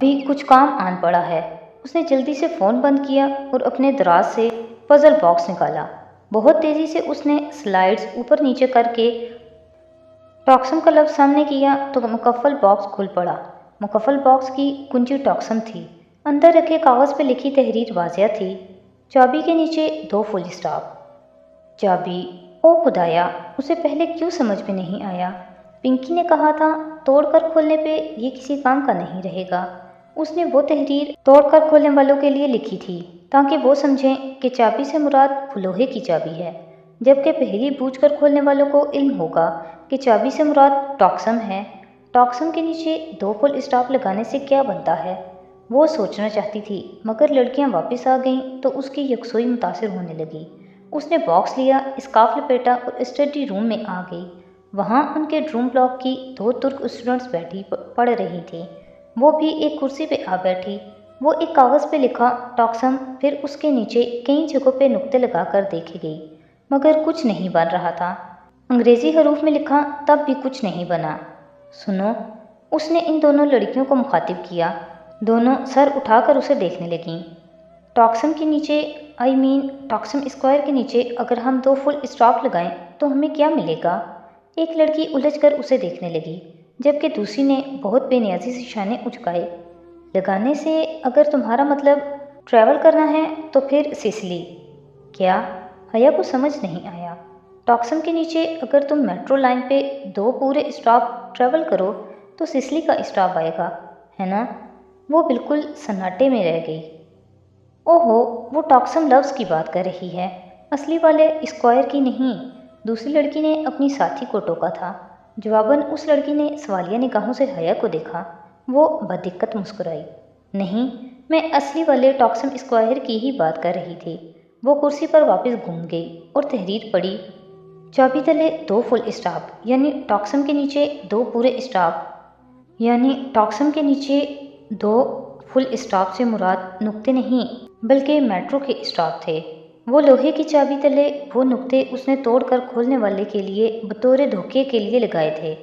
بھی کچھ کام آن پڑا ہے۔ اس نے جلدی سے فون بند کیا اور اپنے دراز سے پزل باکس نکالا۔ بہت تیزی سے اس نے سلائیڈز اوپر نیچے کر کے ٹاکسم کا لفظ سامنے کیا تو مقفل باکس کھل پڑا۔ مقفل باکس کی کنجی ٹاکسم تھی۔ اندر رکھے کاغذ پہ لکھی تحریر واضح تھی، چابی کے نیچے 2 فل اسٹاپ۔ چابی! او خدایا، اسے پہلے کیوں سمجھ میں نہیں آیا؟ پنکی نے کہا تھا توڑ کر کھولنے پہ یہ کسی کام کا نہیں رہے گا۔ اس نے وہ تحریر توڑ کر کھولنے والوں کے لیے لکھی تھی تاکہ وہ سمجھیں کہ چابی سے مراد لوہے کی چابی ہے، جبکہ پہلی بوجھ کر کھولنے والوں کو علم ہوگا کہ چابی سے مراد ٹاکسم ہے۔ ٹاکسم کے نیچے 2 فل اسٹاپ لگانے سے کیا بنتا ہے؟ وہ سوچنا چاہتی تھی، مگر لڑکیاں واپس آ گئیں تو اس کی یکسوئی متاثر ہونے لگی۔ اس نے باکس لیا، اسکارف لپیٹا اور اسٹڈی روم میں آ گئی۔ وہاں ان کے روم بلاک کی 2 ترک اسٹوڈنٹس بیٹھی پڑھ رہی تھیں۔ وہ بھی ایک کرسی پہ آ بیٹھی۔ وہ ایک کاغذ پہ لکھا ٹاکسم، پھر اس کے نیچے کئی جگہوں پہ نقطے لگا کر دیکھی گئی، مگر کچھ نہیں بن رہا تھا۔ انگریزی حروف میں لکھا، تب بھی کچھ نہیں بنا۔ سنو، اس نے ان دونوں لڑکیوں کو مخاطب کیا۔ دونوں سر اٹھا کر اسے دیکھنے لگیں۔ ٹاکسم کے نیچے ٹاکسم اسکوائر کے نیچے اگر ہم 2 فل اسٹاپ لگائیں تو ہمیں کیا ملے گا؟ ایک لڑکی الجھ کر اسے دیکھنے لگی، جبکہ دوسری نے بہت بے نیازی سے شانے اچکائے۔ لگانے سے اگر تمہارا مطلب ٹریول کرنا ہے تو پھر سسلی۔ کیا؟ حیا کو سمجھ نہیں آیا۔ ٹاکسم کے نیچے اگر تم میٹرو لائن پہ 2 پورے اسٹاپ ٹریول کرو تو سسلی کا اسٹاپ آئے گا، ہے نا؟ وہ بالکل سناٹے میں رہ گئی۔ اوہو، وہ ٹاکسم لفظ کی بات کر رہی ہے، اصلی والے اسکوائر کی نہیں۔ دوسری لڑکی نے اپنی ساتھی کو ٹوکا تھا۔ جواباً اس لڑکی نے سوالیہ نگاہوں سے حیا کو دیکھا۔ وہ بدقت مسکرائی۔ نہیں، میں اصلی والے ٹاکسم اسکوائر کی ہی بات کر رہی تھی۔ وہ کرسی پر واپس گھوم گئی اور تحریر پڑھی، چابی تلے 2 فل اسٹاپ، یعنی ٹاکسم کے نیچے 2 پورے اسٹاپ۔ یعنی ٹاکسم کے نیچے 2 فل اسٹاپ سے مراد نقطے نہیں بلکہ میٹرو کے اسٹاپ تھے۔ وہ لوہے کی چابی تلے وہ نقطے اس نے توڑ کر کھولنے والے کے لیے بطور دھوکے کے لیے لگائے تھے۔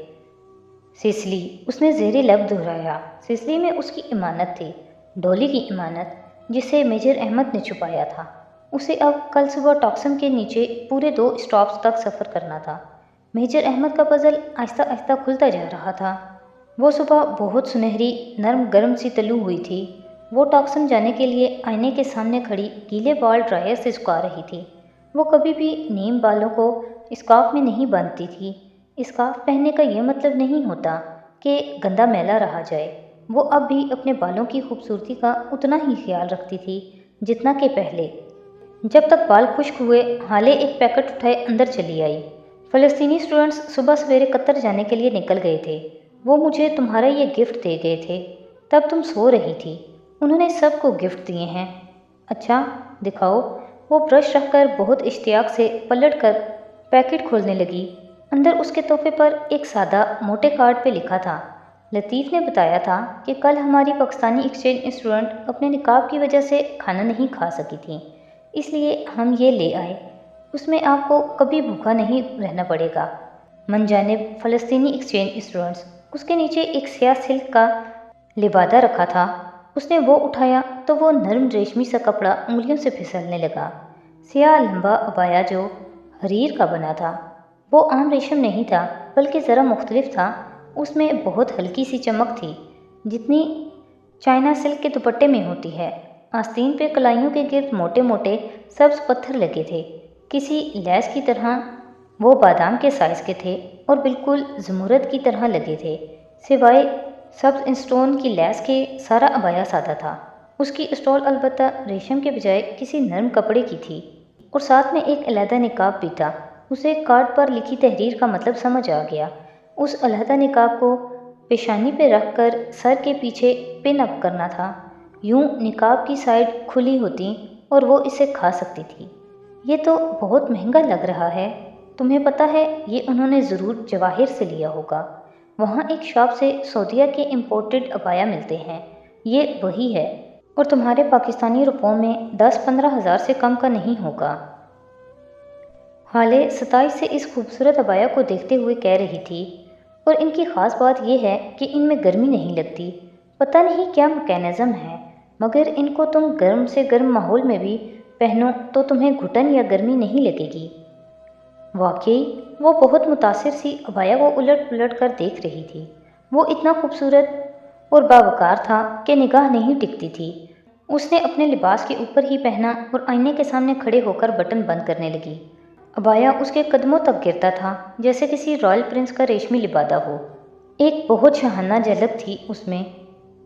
سسلی، اس نے زیر لب دہرایا۔ سسلی میں اس کی امانت تھی، ڈولی کی امانت، جسے میجر احمد نے چھپایا تھا۔ اسے اب کل صبح ٹاکسم کے نیچے پورے 2 اسٹاپس تک سفر کرنا تھا۔ میجر احمد کا پزل آہستہ آہستہ کھلتا جا رہا تھا۔ وہ صبح بہت سنہری، نرم گرم سی طلوع ہوئی تھی۔ وہ ٹاکسم جانے کے لیے آئینے کے سامنے کھڑی گیلے بال ڈرائر سے سکھا رہی تھی۔ وہ کبھی بھی نیم بالوں کو اسکارف میں نہیں باندھتی تھی۔ اسکارف پہننے کا یہ مطلب نہیں ہوتا کہ گندا میلا رہا جائے۔ وہ اب بھی اپنے بالوں کی خوبصورتی کا اتنا ہی خیال رکھتی تھی جتنا کہ پہلے۔ جب تک بال خشک ہوئے، ہالے ایک پیکٹ اٹھائے اندر چلی آئی۔ فلسطینی اسٹوڈنٹس صبح سویرے قطر جانے کے لیے نکل گئے تھے۔ وہ مجھے تمہارا یہ گفٹ دے گئے تھے، تب تم سو رہی تھی۔ انہوں نے سب کو گفٹ دیے ہیں۔ اچھا، دکھاؤ۔ وہ برش رکھ کر بہت اشتیاق سے پلٹ کر پیکٹ کھولنے لگی۔ اندر اس کے تحفے پر ایک سادہ موٹے کارڈ پہ لکھا تھا، لطیف نے بتایا تھا کہ کل ہماری پاکستانی ایکسچینج اسٹوڈنٹ اپنے نقاب کی وجہ سے کھانا نہیں کھا سکی تھیں، اس لیے ہم یہ لے آئے۔ اس میں آپ کو کبھی بھوکا نہیں رہنا پڑے گا۔ من جانب فلسطینی ایکسچینج اسٹوڈنٹس۔ اس کے نیچے ایک سیاہ سلک کا لبادہ رکھا تھا۔ اس نے وہ اٹھایا تو وہ نرم ریشمی سا کپڑا انگلیوں سے پھسلنے لگا۔ سیاہ لمبا عبایا جو حریر کا بنا تھا، وہ عام ریشم نہیں تھا بلکہ ذرا مختلف تھا۔ اس میں بہت ہلکی سی چمک تھی، جتنی چائنا سلک کے دوپٹے میں ہوتی ہے۔ آستین پہ کلائیوں کے گرد موٹے موٹے سبز پتھر لگے تھے، کسی لیس کی طرح۔ وہ بادام کے سائز کے تھے اور بالکل زمرد کی طرح لگے تھے۔ سوائے سبز اسٹون کی لیس کے سارا عبایا سادہ تھا۔ اس کی اسٹول البتہ ریشم کے بجائے کسی نرم کپڑے کی تھی اور ساتھ میں ایک علیحدہ نقاب بھی تھا۔ اسے کارڈ پر لکھی تحریر کا مطلب سمجھ آ گیا۔ اس علیحدہ نقاب کو پیشانی پہ رکھ کر سر کے پیچھے پن اپ کرنا تھا، یوں نقاب کی سائیڈ کھلی ہوتی اور وہ اسے کھا سکتی تھی۔ یہ تو بہت مہنگا لگ رہا ہے۔ تمہیں پتہ ہے یہ انہوں نے ضرور جواہر سے لیا ہوگا۔ وہاں ایک شاپ سے سعودیہ کے امپورٹڈ عبایا ملتے ہیں، یہ وہی ہے، اور تمہارے پاکستانی روپوں میں 10-15 ہزار سے کم کا نہیں ہوگا۔ حالے 27 سے اس خوبصورت عبایا کو دیکھتے ہوئے کہہ رہی تھی، اور ان کی خاص بات یہ ہے کہ ان میں گرمی نہیں لگتی۔ پتہ نہیں کیا میکینزم ہے، مگر ان کو تم گرم سے گرم ماحول میں بھی پہنو تو تمہیں گھٹن یا گرمی نہیں لگے گی۔ واقعی وہ بہت متاثر سی ابایا کو الٹ پلٹ کر دیکھ رہی تھی۔ وہ اتنا خوبصورت اور باوقار تھا کہ نگاہ نہیں ٹکتی تھی۔ اس نے اپنے لباس کے اوپر ہی پہنا اور آئینے کے سامنے کھڑے ہو کر بٹن بند کرنے لگی۔ ابایا اس کے قدموں تک گرتا تھا جیسے کسی رائل پرنس کا ریشمی لبادہ ہو۔ ایک بہت شاہانہ جھلک تھی اس میں۔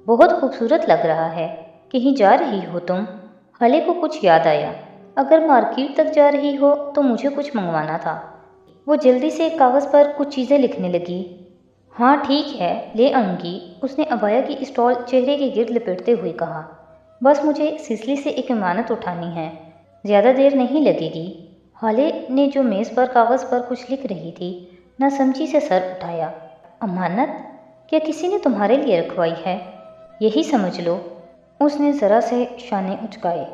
بہت خوبصورت لگ رہا ہے۔ کہیں جا رہی ہو تم؟ ہالے کو کچھ یاد آیا۔ اگر مارکیٹ تک جا رہی ہو تو مجھے کچھ منگوانا تھا۔ وہ جلدی سے کاغذ پر کچھ چیزیں لکھنے لگی۔ ہاں ٹھیک ہے، لے آؤں گی، اس نے ابایا کی اسٹال چہرے کے گرد لپیٹتے ہوئے کہا۔ بس مجھے سسلی سے ایک امانت اٹھانی ہے، زیادہ دیر نہیں لگے گی۔ ہالے نے جو میز پر کاغذ پر کچھ لکھ رہی تھی نہ سمجھی سے سر اٹھایا۔ امانت؟ کیا کسی نے تمہارے لیے رکھوائی ہے؟ یہی سمجھ لو۔ اس نے ذرا سے شانے اچکائے۔